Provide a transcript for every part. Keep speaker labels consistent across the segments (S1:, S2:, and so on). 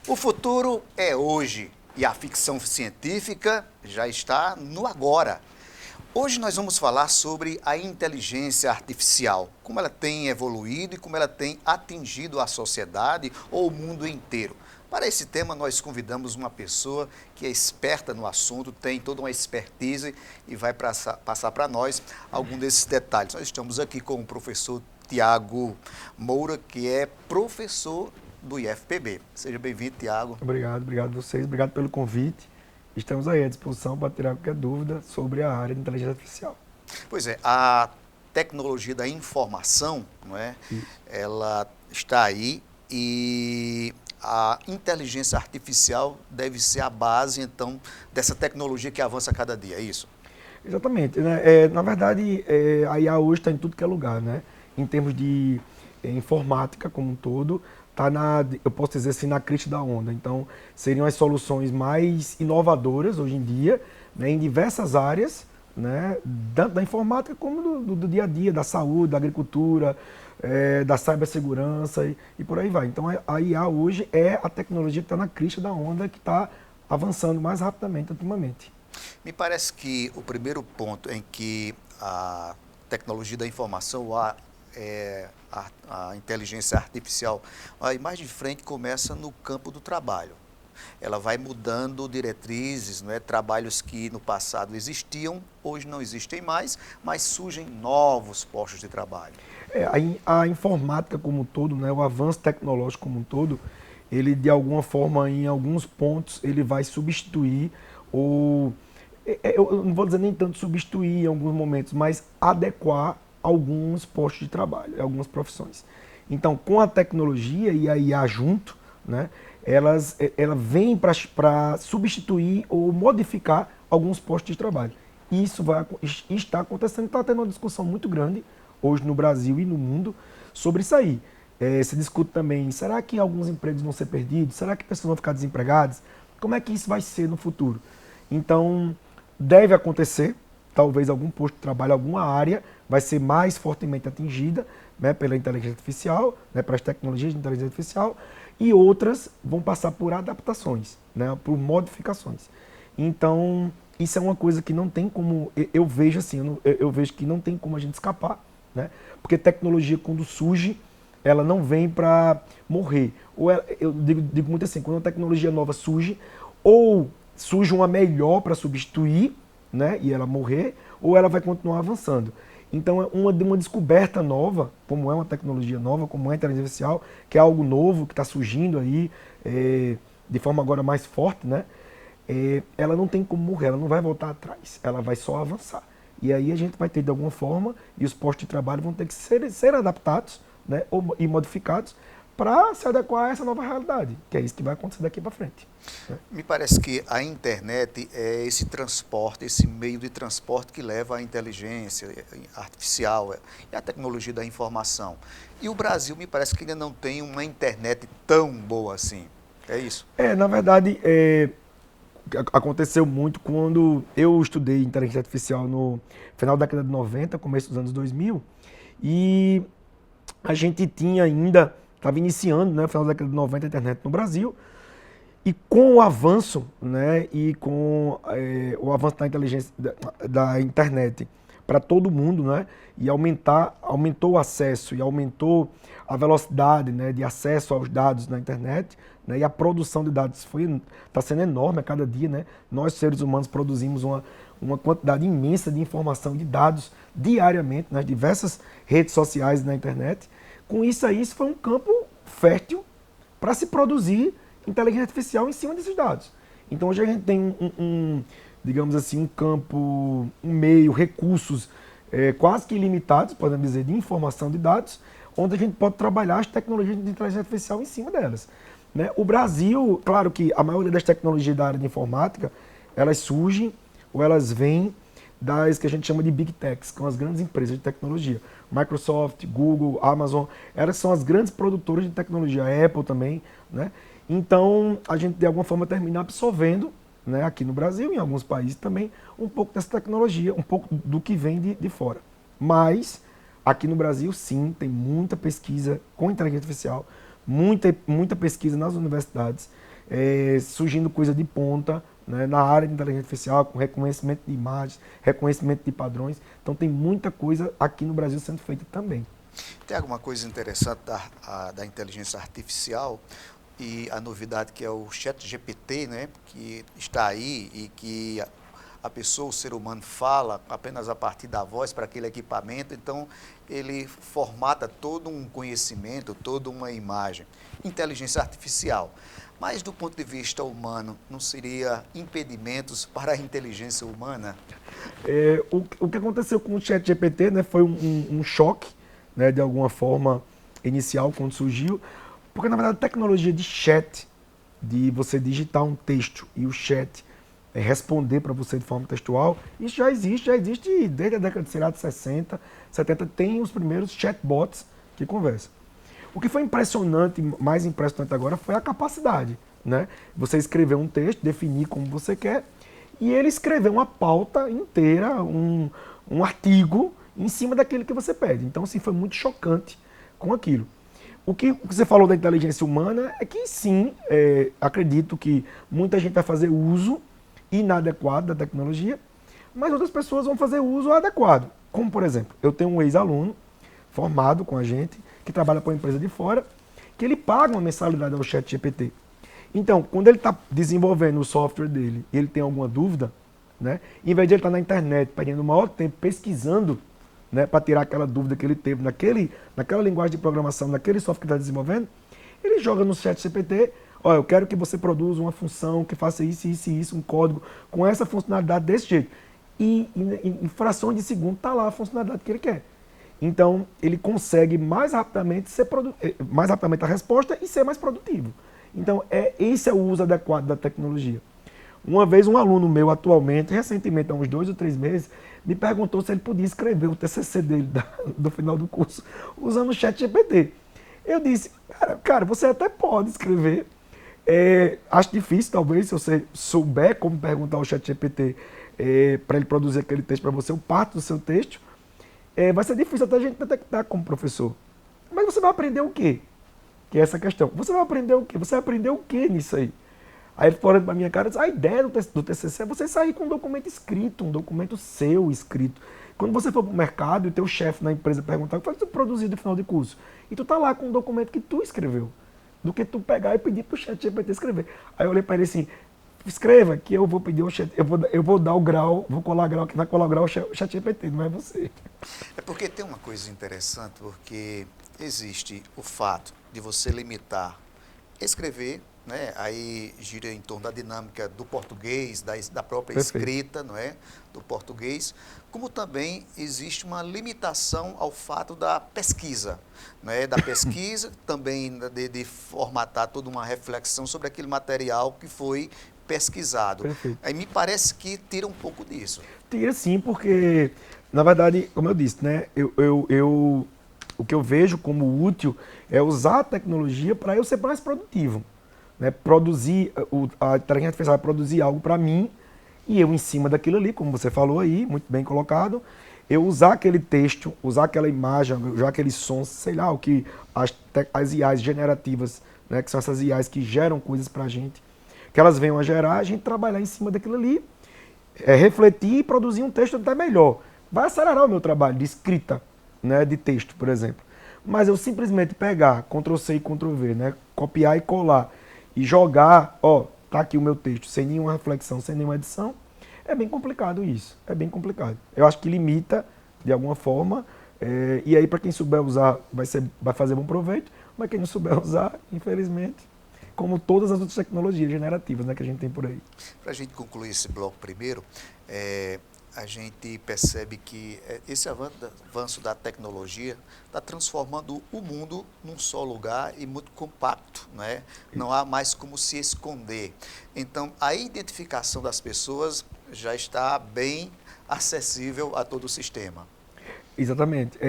S1: O futuro é hoje e a ficção científica já está no agora. Hoje nós vamos falar sobre a inteligência artificial, como ela tem evoluído e como ela tem atingido a sociedade ou o mundo inteiro. Para esse tema, nós convidamos uma pessoa que é esperta no assunto, tem toda uma expertise e vai passar para nós algum desses detalhes. Nós estamos aqui com o professor Tiago Moura, que é professor do IFPB. Seja bem-vindo, Tiago.
S2: Obrigado a vocês, obrigado pelo convite. Estamos aí à disposição para tirar qualquer dúvida sobre a área de inteligência artificial.
S1: Pois é, a tecnologia da informação, não é? Ela está aí e a inteligência artificial deve ser a base, então, dessa tecnologia que avança a cada dia, é isso?
S2: Exatamente, né? Na verdade, a IA hoje está em tudo que é lugar, né? Em termos de informática como um todo, está eu posso dizer assim, na crista da onda. Então, seriam as soluções mais inovadoras hoje em dia, né, em diversas áreas, né, da informática como do dia a dia, da saúde, da agricultura, da cibersegurança e por aí vai. Então, a IA hoje é a tecnologia que está na crista da onda, que está avançando mais rapidamente ultimamente.
S1: Me parece que o primeiro ponto em que a tecnologia da informação, a inteligência artificial, vai mais de frente, começa no campo do trabalho. Ela vai mudando diretrizes, não é? Trabalhos que no passado existiam, hoje não existem mais, mas surgem novos postos de trabalho.
S2: A informática como um todo, né, o avanço tecnológico como um todo, ele de alguma forma, em alguns pontos, ele vai substituir ou, eu não vou dizer nem tanto substituir em alguns momentos, mas adequar alguns postos de trabalho, algumas profissões. Então, com a tecnologia e a IA junto, né, ela vem para substituir ou modificar alguns postos de trabalho. Isso está acontecendo, está tendo uma discussão muito grande hoje no Brasil e no mundo sobre isso aí. Se discute também, será que alguns empregos vão ser perdidos? Será que pessoas vão ficar desempregadas? Como é que isso vai ser no futuro? Então, deve acontecer, talvez algum posto de trabalho, alguma área vai ser mais fortemente atingida, né, pela inteligência artificial, né, pelas tecnologias de inteligência artificial, e outras vão passar por adaptações, né, por modificações. Então, isso é uma coisa que não tem como, eu vejo assim, eu vejo que não tem como a gente escapar, né, porque tecnologia, quando surge, ela não vem para morrer. Ou eu digo muito assim, quando uma tecnologia nova surge, ou surge uma melhor para substituir, né, e ela morrer, ou ela vai continuar avançando. Então, uma descoberta nova, como é uma tecnologia nova, como é a inteligência artificial, que é algo novo, que está surgindo aí, de forma agora mais forte, né, ela não tem como morrer, ela não vai voltar atrás, ela vai só avançar. E aí a gente vai ter de alguma forma, e os postos de trabalho vão ter que ser adaptados, né, e modificados para se adequar a essa nova realidade, que é isso que vai acontecer daqui para frente. Né?
S1: Me parece que a internet é esse transporte, esse meio de transporte que leva à inteligência artificial e à tecnologia da informação. E o Brasil me parece que ainda não tem uma internet tão boa assim. É isso?
S2: Na verdade, aconteceu muito quando eu estudei inteligência artificial no final da década de 90, começo dos anos 2000, e a gente tinha ainda, estava iniciando, né, no final da década de 90, a internet no Brasil, e com o avanço, né, e com o avanço da inteligência da internet para todo mundo, né, e aumentou o acesso e aumentou a velocidade, né, de acesso aos dados na internet, né, e a produção de dados está sendo enorme a cada dia, né. Nós seres humanos produzimos uma quantidade imensa de informação, de dados diariamente nas diversas redes sociais e na internet. Com isso aí, isso foi um campo fértil para se produzir inteligência artificial em cima desses dados. Então hoje a gente tem digamos assim, um campo, um meio, recursos quase que ilimitados, podemos dizer, de informação de dados, onde a gente pode trabalhar as tecnologias de inteligência artificial em cima delas. Né? O Brasil, claro que a maioria das tecnologias da área de informática, elas surgem ou elas vêm das que a gente chama de Big Techs, que são as grandes empresas de tecnologia. Microsoft, Google, Amazon, elas são as grandes produtoras de tecnologia, a Apple também, né? Então, a gente de alguma forma termina absorvendo, né, aqui no Brasil e em alguns países também, um pouco dessa tecnologia, um pouco do que vem de fora. Mas, aqui no Brasil, sim, tem muita pesquisa com inteligência artificial, muita pesquisa nas universidades, surgindo coisa de ponta, né, na área de inteligência artificial, com reconhecimento de imagens, reconhecimento de padrões. Então tem muita coisa aqui no Brasil sendo feita também.
S1: Tem alguma coisa interessante da inteligência artificial e a novidade que é o ChatGPT, né, que está aí e que a pessoa, o ser humano, fala apenas a partir da voz para aquele equipamento, então ele formata todo um conhecimento, toda uma imagem. Inteligência artificial. Mas do ponto de vista humano, não seria impedimentos para a inteligência humana?
S2: O que aconteceu com o ChatGPT, né, foi um choque, né, de alguma forma inicial quando surgiu, porque na verdade a tecnologia de chat, de você digitar um texto e o chat responder para você de forma textual, isso já existe desde a década de, sei lá, de 60, 70, tem os primeiros chatbots que conversam. O que foi impressionante, mais impressionante agora, foi a capacidade, né? Você escrever um texto, definir como você quer, e ele escrever uma pauta inteira, um artigo, em cima daquilo que você pede. Então, assim, foi muito chocante com aquilo. O que você falou da inteligência humana é que, sim, acredito que muita gente vai fazer uso inadequado da tecnologia, mas outras pessoas vão fazer uso adequado. Como, por exemplo, eu tenho um ex-aluno formado com a gente, que trabalha para uma empresa de fora, que ele paga uma mensalidade ao ChatGPT. Então, quando ele está desenvolvendo o software dele e ele tem alguma dúvida, né, em vez de ele estar na internet perdendo o maior tempo pesquisando, né, para tirar aquela dúvida que ele teve naquela linguagem de programação, naquele software que está desenvolvendo, ele joga no ChatGPT: olha, eu quero que você produza uma função que faça isso, isso e isso, um código com essa funcionalidade desse jeito. E em frações de segundo está lá a funcionalidade que ele quer. Então, ele consegue mais rapidamente a resposta e ser mais produtivo. Então, esse é o uso adequado da tecnologia. Uma vez um aluno meu atualmente, recentemente, há uns 2 ou 3 meses, me perguntou se ele podia escrever o TCC dele do final do curso usando o ChatGPT. Eu disse: cara, você até pode escrever. Acho difícil, talvez, se você souber como perguntar ao ChatGPT para ele produzir aquele texto para você, ou parte do seu texto. Vai ser difícil até a gente detectar como professor. Mas você vai aprender o quê? Que é essa questão. Você vai aprender o quê? Você vai aprender o quê nisso aí? Aí ele falou olhando para minha cara: a ideia do TCC é você sair com um documento escrito, um documento seu escrito. Quando você for para o mercado e o teu chefe na empresa perguntar: o que foi que tu produziu no final de curso? E tu tá lá com um documento que tu escreveu, do que tu pegar e pedir para o ChatGPT escrever. Aí eu olhei para ele assim: escreva que eu vou pedir eu vou dar o grau, vou colar grau, que vai colar o grau o ChatGPT, não é você.
S1: É porque tem uma coisa interessante, porque existe o fato de você limitar escrever, né? Aí gira em torno da dinâmica do português, da própria
S2: Perfeito.
S1: escrita, não é? Do português, como também existe uma limitação ao fato da pesquisa, não é? Da pesquisa, também de formatar toda uma reflexão sobre aquele material que foi pesquisado.
S2: Perfeito.
S1: Aí me parece que tira um pouco disso.
S2: Tira sim, porque, na verdade, como eu disse, né, o que eu vejo como útil é usar a tecnologia para eu ser mais produtivo. Né? A inteligência artificial vai produzir algo para mim e eu, em cima daquilo ali, como você falou aí, muito bem colocado, eu usar aquele texto, usar aquela imagem, usar aquele som, sei lá, o que as IAs generativas, né, que são essas IAs que geram coisas para a gente, que elas venham a gerar, a gente trabalhar em cima daquilo ali, refletir e produzir um texto até melhor. Vai acelerar o meu trabalho de escrita, né, de texto, por exemplo. Mas eu simplesmente pegar, Ctrl+C e Ctrl+V, né, copiar e colar, e jogar, tá aqui o meu texto, sem nenhuma reflexão, sem nenhuma edição, é bem complicado isso, é bem complicado. Eu acho que limita, de alguma forma, e aí para quem souber usar, vai fazer bom proveito, mas quem não souber usar, infelizmente, como todas as outras tecnologias generativas, né, que a gente tem por aí.
S1: Para a gente concluir esse bloco primeiro, a gente percebe que esse avanço da tecnologia está transformando o mundo num só lugar e muito compacto, né? Não há mais como se esconder. Então, a identificação das pessoas já está bem acessível a todo o sistema.
S2: Exatamente.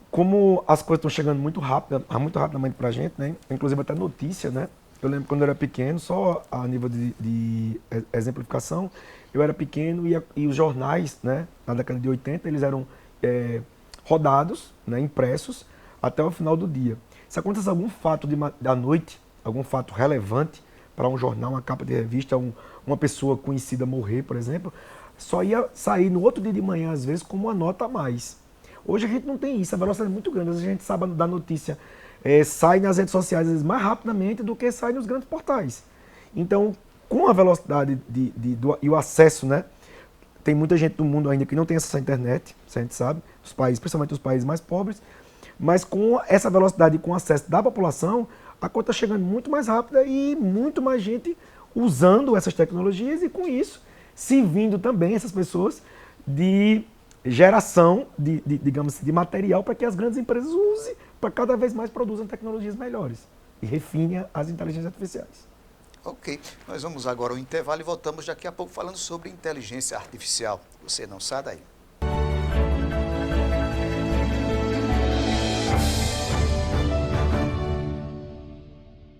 S2: Como as coisas estão chegando muito rapidamente para a gente, né? Inclusive até notícia, né? Eu lembro quando eu era pequeno, só a nível de exemplificação, eu era pequeno e os jornais, né, na década de 80, eles eram rodados, né, impressos, até o final do dia. Se acontecesse algum fato da noite, algum fato relevante para um jornal, uma capa de revista, uma pessoa conhecida morrer, por exemplo, só ia sair no outro dia de manhã, às vezes, como uma nota a mais. Hoje a gente não tem isso, a velocidade é muito grande. Às vezes a gente sabe da notícia, sai nas redes sociais às vezes, mais rapidamente do que sai nos grandes portais. Então, com a velocidade e o acesso, né? Tem muita gente no mundo ainda que não tem acesso à internet, isso a gente sabe, os países, principalmente os países mais pobres, mas com essa velocidade e com o acesso da população, a coisa está chegando muito mais rápida e muito mais gente usando essas tecnologias e com isso servindo também essas pessoas de geração digamos assim, de material para que as grandes empresas usem para cada vez mais produzam tecnologias melhores e refinem as inteligências artificiais.
S1: Ok, nós vamos agora ao intervalo e voltamos daqui a pouco falando sobre inteligência artificial. Você não sai daí.